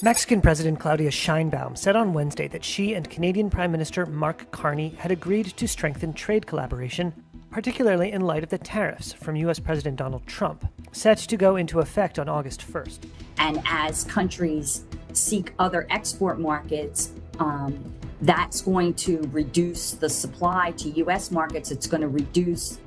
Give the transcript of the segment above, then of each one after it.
Mexican President Claudia Sheinbaum said on Wednesday that she and Canadian Prime Minister Mark Carney had agreed to strengthen trade collaboration, particularly in light of the tariffs from U.S. President Donald Trump, set to go into effect on August 1st. And as countries seek other export markets, that's going to reduce the supply to U.S. markets. It's going to reduce.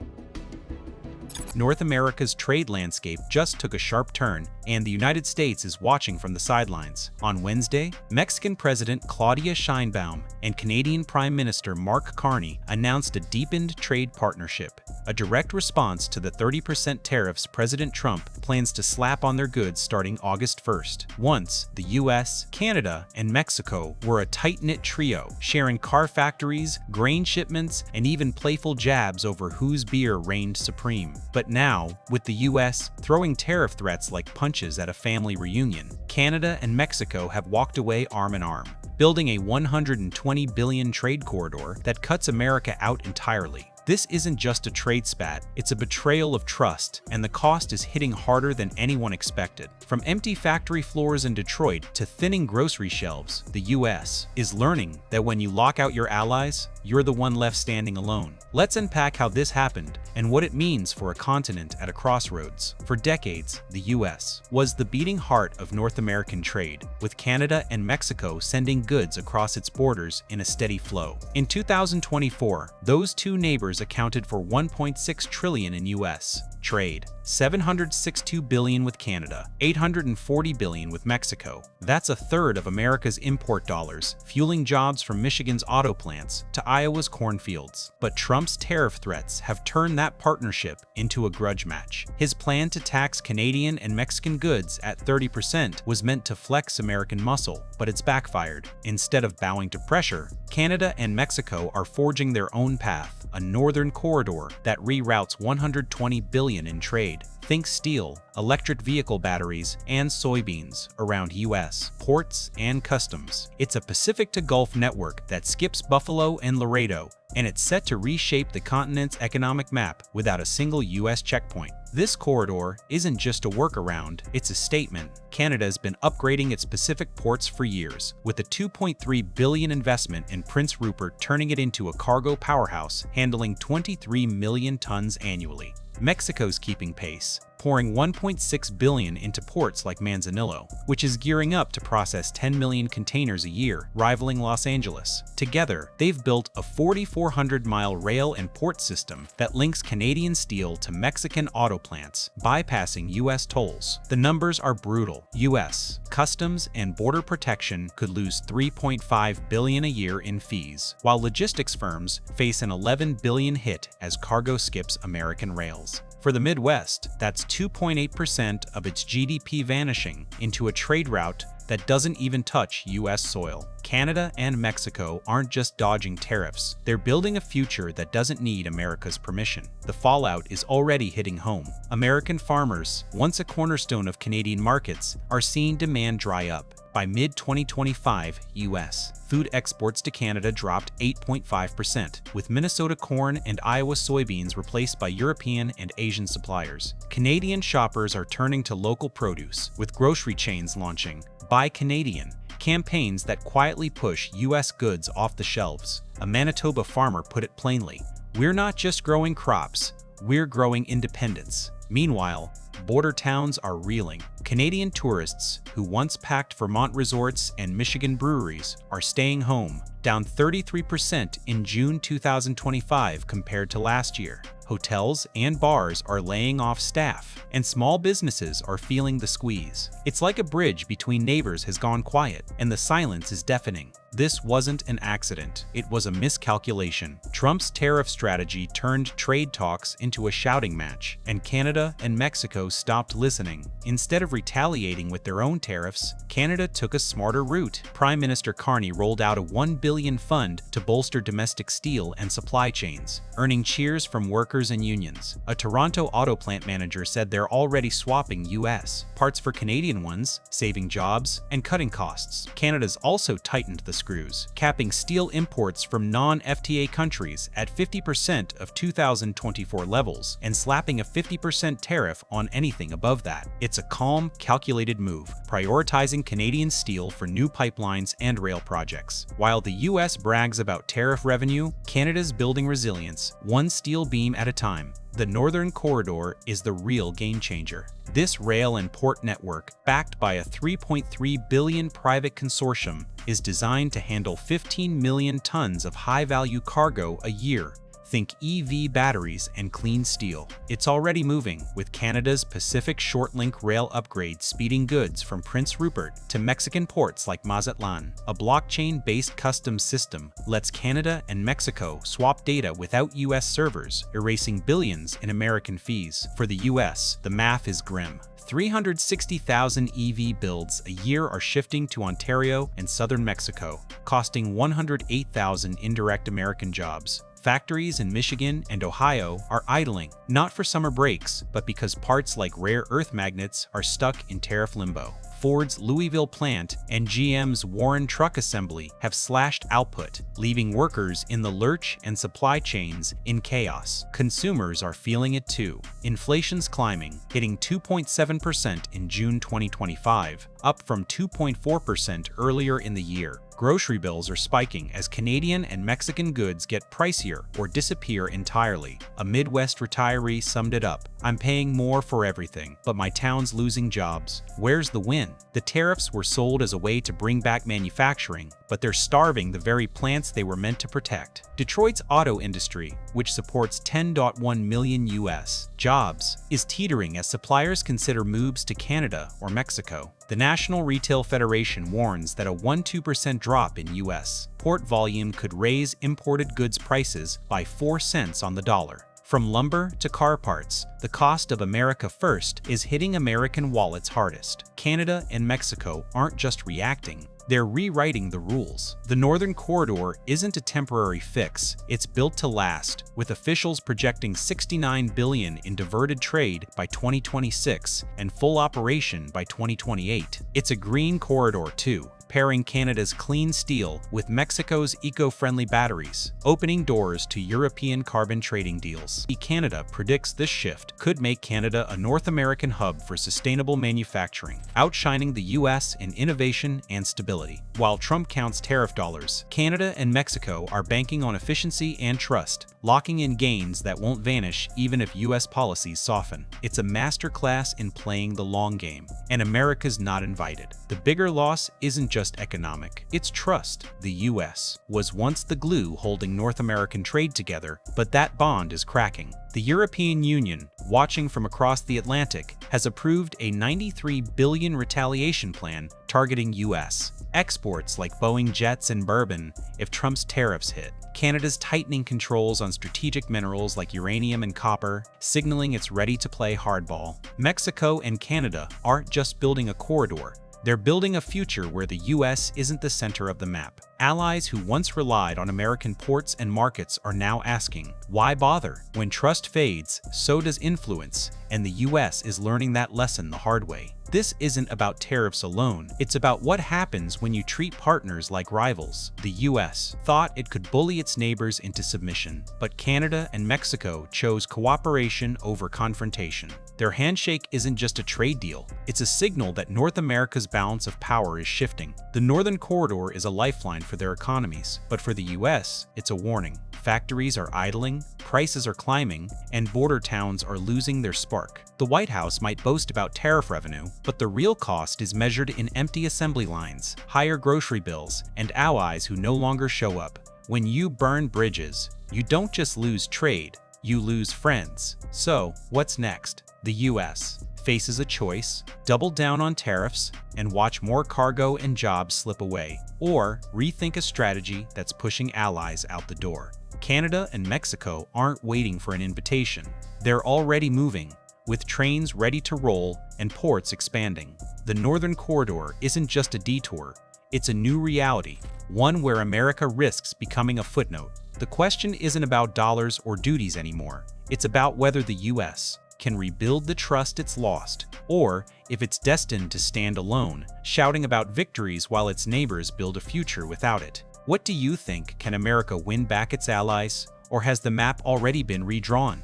North America's trade landscape just took a sharp turn, and the United States is watching from the sidelines. On Wednesday, Mexican President Claudia Sheinbaum and Canadian Prime Minister Mark Carney announced a deepened trade partnership, a direct response to the 30% tariffs President Trump plans to slap on their goods starting August 1st. Once, the US, Canada, and Mexico were a tight-knit trio, sharing car factories, grain shipments, and even playful jabs over whose beer reigned supreme. But now, with the US throwing tariff threats like punches at a family reunion, Canada and Mexico have walked away arm in arm, building a $120 billion trade corridor that cuts America out entirely. This isn't just a trade spat, it's a betrayal of trust, and the cost is hitting harder than anyone expected. From empty factory floors in Detroit to thinning grocery shelves, the US is learning that when you lock out your allies, you're the one left standing alone. Let's unpack how this happened and what it means for a continent at a crossroads. For decades, the US was the beating heart of North American trade, with Canada and Mexico sending goods across its borders in a steady flow. In 2024, those two neighbors accounted for $1.6 trillion in U.S. trade, $762 billion with Canada, $840 billion with Mexico. That's a third of America's import dollars, fueling jobs from Michigan's auto plants to Iowa's cornfields. But Trump's tariff threats have turned that partnership into a grudge match. His plan to tax Canadian and Mexican goods at 30% was meant to flex American muscle, but it's backfired. Instead of bowing to pressure, Canada and Mexico are forging their own path, a northern corridor that reroutes $120 billion in trade. Think steel, electric vehicle batteries, and soybeans around U.S. ports and customs. It's a Pacific to Gulf network that skips Buffalo and Laredo, and it's set to reshape the continent's economic map without a single U.S. checkpoint. This corridor isn't just a workaround, it's a statement. Canada's been upgrading its Pacific ports for years, with a $2.3 billion investment in Prince Rupert turning it into a cargo powerhouse handling 23 million tons annually. Mexico's keeping pace, pouring $1.6 billion into ports like Manzanillo, which is gearing up to process 10 million containers a year, rivaling Los Angeles. Together, they've built a 4,400-mile rail and port system that links Canadian steel to Mexican auto plants, bypassing U.S. tolls. The numbers are brutal. U.S. Customs and Border Protection could lose $3.5 billion a year in fees, while logistics firms face an $11 billion hit as cargo skips American rails. For the Midwest, that's 2.8% of its GDP vanishing into a trade route that doesn't even touch U.S. soil. Canada and Mexico aren't just dodging tariffs, they're building a future that doesn't need America's permission. The fallout is already hitting home. American farmers, once a cornerstone of Canadian markets, are seeing demand dry up. By mid-2025, U.S. food exports to Canada dropped 8.5%, with Minnesota corn and Iowa soybeans replaced by European and Asian suppliers. Canadian shoppers are turning to local produce, with grocery chains launching Buy Canadian campaigns that quietly push U.S. goods off the shelves. A Manitoba farmer put it plainly, "We're not just growing crops, we're growing independence." Meanwhile, border towns are reeling. Canadian tourists who once packed Vermont resorts and Michigan breweries are staying home, down 33% in June 2025 compared to last year. Hotels and bars are laying off staff, and small businesses are feeling the squeeze. It's like a bridge between neighbors has gone quiet, and the silence is deafening. This wasn't an accident, it was a miscalculation. Trump's tariff strategy turned trade talks into a shouting match, and Canada and Mexico stopped listening. Instead of retaliating with their own tariffs, Canada took a smarter route. Prime Minister Carney rolled out a $1 billion fund to bolster domestic steel and supply chains, earning cheers from workers and unions. A Toronto auto plant manager said they're already swapping U.S. parts for Canadian ones, saving jobs and cutting costs. Canada's also tightened the corkscrews, capping steel imports from non-FTA countries at 50% of 2024 levels and slapping a 50% tariff on anything above that. It's a calm, calculated move, prioritizing Canadian steel for new pipelines and rail projects. While the US brags about tariff revenue, Canada's building resilience, one steel beam at a time. The Northern Corridor is the real game changer. This rail and port network, backed by a $3.3 billion private consortium, is designed to handle 15 million tons of high-value cargo a year. Think EV batteries and clean steel. It's already moving, with Canada's Pacific Shortlink rail upgrade speeding goods from Prince Rupert to Mexican ports like Mazatlan. A blockchain-based customs system lets Canada and Mexico swap data without US servers, erasing billions in American fees. For the US, the math is grim. 360,000 EV builds a year are shifting to Ontario and southern Mexico, costing 108,000 indirect American jobs. Factories in Michigan and Ohio are idling, not for summer breaks, but because parts like rare earth magnets are stuck in tariff limbo. Ford's Louisville plant and GM's Warren Truck Assembly have slashed output, leaving workers in the lurch and supply chains in chaos. Consumers are feeling it too. Inflation's climbing, hitting 2.7% in June 2025, up from 2.4% earlier in the year. Grocery bills are spiking as Canadian and Mexican goods get pricier or disappear entirely. A Midwest retiree summed it up. "I'm paying more for everything, but my town's losing jobs. Where's the win?" The tariffs were sold as a way to bring back manufacturing, but they're starving the very plants they were meant to protect. Detroit's auto industry, which supports 10.1 million US jobs, is teetering as suppliers consider moves to Canada or Mexico. The National Retail Federation warns that a 1–2% drop in US port volume could raise imported goods prices by 4 cents on the dollar. From lumber to car parts, the cost of America First is hitting American wallets hardest. Canada and Mexico aren't just reacting, they're rewriting the rules. The Northern Corridor isn't a temporary fix, it's built to last, with officials projecting $69 billion in diverted trade by 2026 and full operation by 2028. It's a green corridor too, pairing Canada's clean steel with Mexico's eco-friendly batteries, opening doors to European carbon trading deals. Canada predicts this shift could make Canada a North American hub for sustainable manufacturing, outshining the US in innovation and stability. While Trump counts tariff dollars, Canada and Mexico are banking on efficiency and trust, locking in gains that won't vanish even if US policies soften. It's a masterclass in playing the long game, and America's not invited. The bigger loss isn't just economic, it's trust. The US was once the glue holding North American trade together, but that bond is cracking. The European Union, watching from across the Atlantic, has approved a $93 billion retaliation plan targeting US exports like Boeing jets and bourbon if Trump's tariffs hit. Canada's tightening controls on strategic minerals like uranium and copper, signaling it's ready to play hardball. Mexico and Canada aren't just building a corridor, they're building a future where the US isn't the center of the map. Allies who once relied on American ports and markets are now asking, why bother? When trust fades, so does influence, and the US is learning that lesson the hard way. This isn't about tariffs alone, it's about what happens when you treat partners like rivals. The US thought it could bully its neighbors into submission, but Canada and Mexico chose cooperation over confrontation. Their handshake isn't just a trade deal, it's a signal that North America's balance of power is shifting. The Northern Corridor is a lifeline for their economies, but for the US, it's a warning. Factories are idling, prices are climbing, and border towns are losing their spark. The White House might boast about tariff revenue, but the real cost is measured in empty assembly lines, higher grocery bills, and allies who no longer show up. When you burn bridges, you don't just lose trade, you lose friends. So, what's next? The US faces a choice: double down on tariffs and watch more cargo and jobs slip away, or rethink a strategy that's pushing allies out the door. Canada and Mexico aren't waiting for an invitation. They're already moving, with trains ready to roll and ports expanding. The Northern Corridor isn't just a detour, it's a new reality, one where America risks becoming a footnote. The question isn't about dollars or duties anymore. It's about whether the US can rebuild the trust it's lost, or if it's destined to stand alone, shouting about victories while its neighbors build a future without it. What do you think? Can America win back its allies, or has the map already been redrawn?